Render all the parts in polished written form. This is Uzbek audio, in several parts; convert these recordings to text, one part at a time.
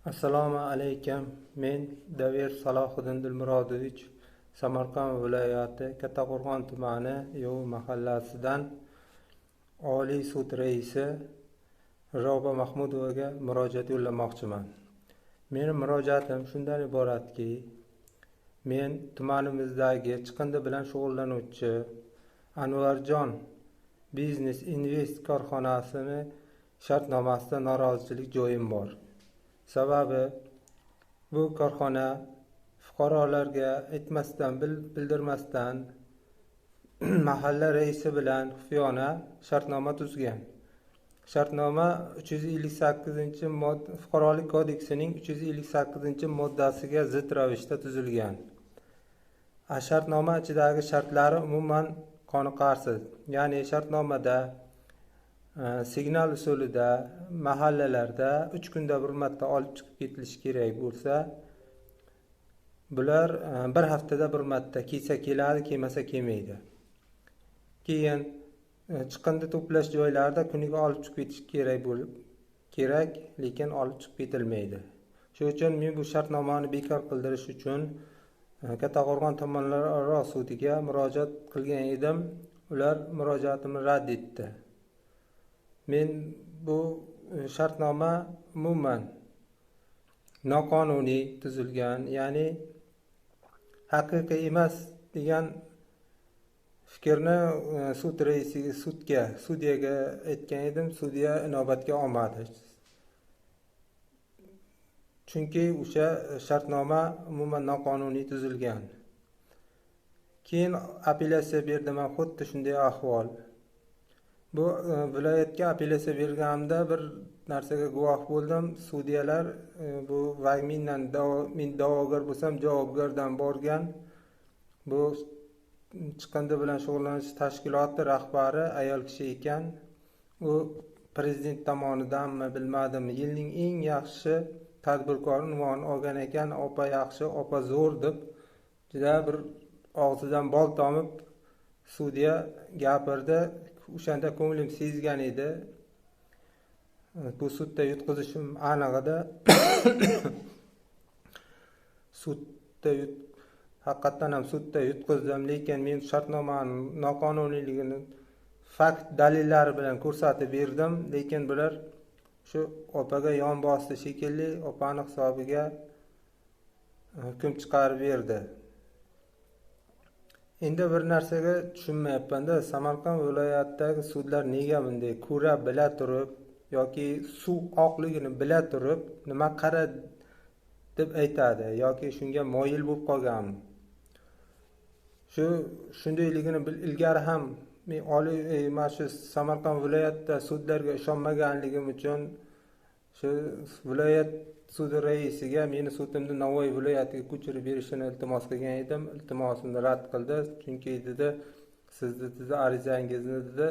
Assalomu alaykum. Men Davir Salohiddin Dilmurodovich Samarqand viloyati Kattaqo'rg'on tumani Yov mahallasidan Oliy sud raisi Roba Mahmudovaga murojaat yo'llamoqchiman. Mening murojaatim shundan iboratki, men tumanimizdagi chiqindi bilan shug'ullanuvchi Anvarjon Biznes Invest korxonasini shartnomasida norozichilik joyim bor. Sababi bu korxona fuqarolarga aytmasdan, bildirmasdan mahalla raisi bilan xufiyona shartnoma tuzgan. Shartnoma 358 Fuqarolik kodeksining 358-moddasiga zid ravishda tuzilgan. Shartnoma ichidagi shartlari umuman qoniqarsiz. Ya'ni shartnomada signal usulida mahallalarda 3 kunda bir marta olib chiqib ketilishi kerak bo'lsa, bular bir haftada bir marta kelsa keladi, kelmasa kelmaydi. Keyin chiqindi to'plash joylarida kuniga olib chiqib ketish kerak, lekin olib chiqib ketilmaydi. Shuning uchun men bu shartnomani bekor qildirish uchun Kattaqo'rg'on tumanlararo sudiga murojaat qilgan edim. Ular murojaatimni rad etdi. Men bu shartnoma umuman noqonuniy tuzilgan, ya'ni haqiqiy emas degan fikrni sud raisiga, sudyaga aytgan edim. Sudya inobatga olmadi. Chunki o'sha shartnoma umuman noqonuniy tuzilgan. Keyin apellyatsiya berdim, xuddi shunday ahvol. Bu viloyatga apellyatsiya berganimda bir narsaga guvoh bo'ldim. Sudyalar bu men da'vogar bo'lsam javobgardan borgan. Bu chiqindi bilan shug'ullanish tashkiloti rahbari ayol kishi ekan. U prezident tomonidanmi bilmadim, yilning eng yaxshi tadbirkor unvoni olgan ekan. Opa yaxshi, opa zo'r deb juda bir og'zidan bol tomib sudya gapirdi. O'shanda ko'nglim sezgan edi. Bu sudda yutqizishim aniq edi. Haqiqatan ham sudda yutqizdim, lekin men shartnomaning noqonuniyligini fakt dalillari bilan ko'rsatib berdim, lekin bular shu opaga yon bosdi shekilli, opani hisobiga hukm chiqarib berdi. Endi bir narsaga tushunmayapman-da, Samarqand viloyatidagi sudlar nega bunday ko'ra bila turib yoki suv oqligini bila turib nima qara deb aytadi yoki shunga moyil bo'lib qolganmi? Shundayligini ilgari ham men mana shu Samarqand viloyatida sudlarga ishonmaganligim uchun shu viloyat sudi raisiga meni sudimni Navoiy viloyatiga ko'chirib berishini iltimos qilgan edim. Iltimosimni rad qildi. Chunki dedi, sizni arizangizni dedi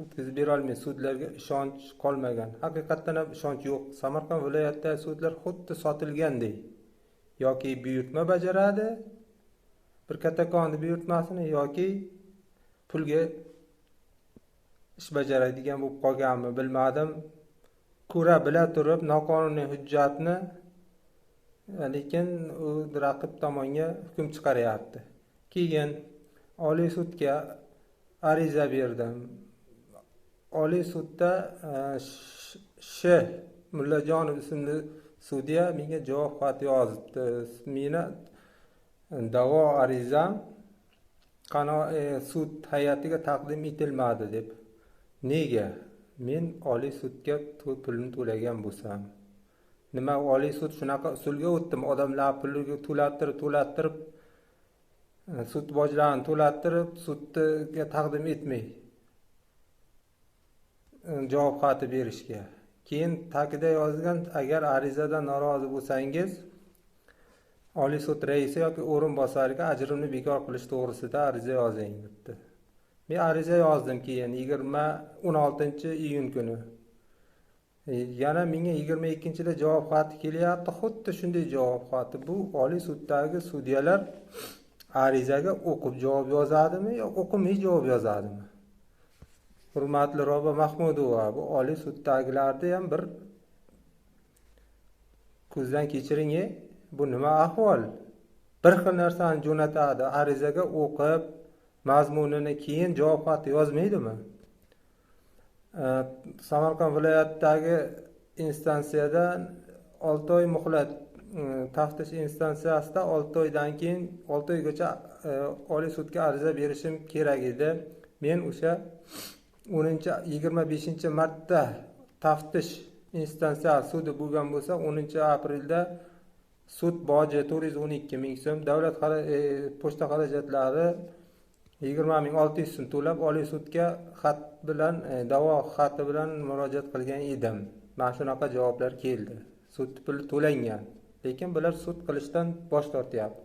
o'tkazib bera olmaysiz. Sudlarga ishonch qolmagan. Haqiqatan ham ishonch yo'q. Samarqand viloyatidagi sudlar xuddi sotilgandek. Yoki buyurtma bajaradi, bir kattakonni buyurtmasini, yoki pulga ish bajaradigan bo'lib qolganmi bilmadim. Ko'ra bila turib noqonuniy hujjatni, lekin u raqib tomonga hukm chiqaryapti. Keyin Oliy sudga ariza berdim. Oliy sudda Mullajonov ismli sudya menga javob xat yozibdi. Meni da'vo arizam sud hay'atiga taqdim etilmadi deb. Nega? Men Oliy sudga pulni to'lagan bo'lsam, nima Oliy sud shunaqa usulga o'tdim? Odamlar pulini to'lattirib, sud bojlarini to'lattirib, sudga taqdim etmay javob xati berishga. Keyin ta'kidda yozgan, agar arizadan norozi bo'lsangiz, Oliy sud raisi yoki o'rinbosariga ajrimni bekor qilish to'g'risida ariza yozing debdi. Men ariza yozdim keyin 16-iyun kuni. Yana menga 22-da javob xati kelyapti, xuddi shunday javob xati. Bu Oliy suddagi sudyalar arizaga o'qib javob yozadimi yo o'qimay javob yozadimi? Hurmatli Roba Mahmudova, bu Oliy suddagilarda ham bir ko'zdan kechiring, bu nima ahvol? Bir xil narsani jo'natadi, arizaga o'qib, mazmunini keyin javob xati yozmaydimi? Samarqand viloyatidagi instansiyadan 6 oy muhlat, taftish instansiyasida 6 oydan keyin 6 oygacha Oliy sudga ariza berishim kerak edi. Men o'sha 25-martda taftish instansiyasi sudi bo'lgan bo'lsa, 10-aprelda sud boji 412 ming so'm, davlat pochta xarajatlari 20.600 so'm to'lab Oliy sudga xat bilan, da'vo xati bilan murojaat qilgan edim. Mana shunaqa javoblar keldi. Sud puli to'langan, lekin bular sud qilishdan bosh tortyapti.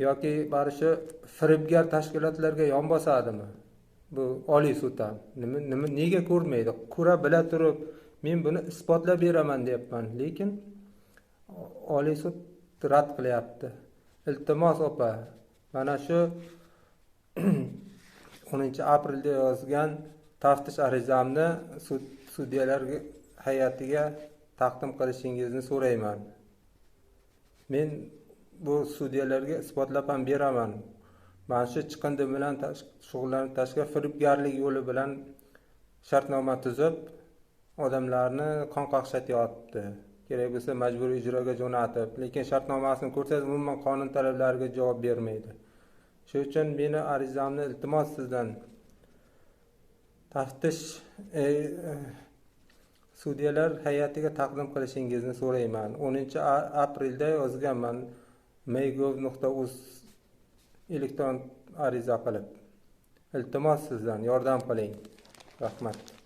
Yoki bari shu firibgar tashkilotlarga yon bosadimi? Bu Oliy sud ham nega ko'rmaydi? Ko'ra bila turib, men buni isbotlab beraman deyapman, lekin Oliy sud rad qilyapti. Iltimos opa, mana shu 10-aprelda yozgan taftish arizamni sudyalar hay'atiga taqdim qilishingizni so'rayman. Men bu sudyalarga isbotlab ham beraman. Mana shu chiqindi bilan shug'ullanib tashqari firibgarlik yo'li bilan shartnoma tuzib, odamlarni qon qaqshatyapti. Kerak bo'lsa majburiy ijroga jo'natib, lekin shartnomasini ko'rsangiz umuman qonun talablariga javob bermaydi. Shuning uchun meni arizamni iltimos sizdan taftish sudyalar hay'atiga taqdim qilishingizni so'rayman. 10-aprelda yozganman maygov.uz elektron ariza qilib. Iltimos sizdan yordam qiling. Rahmat.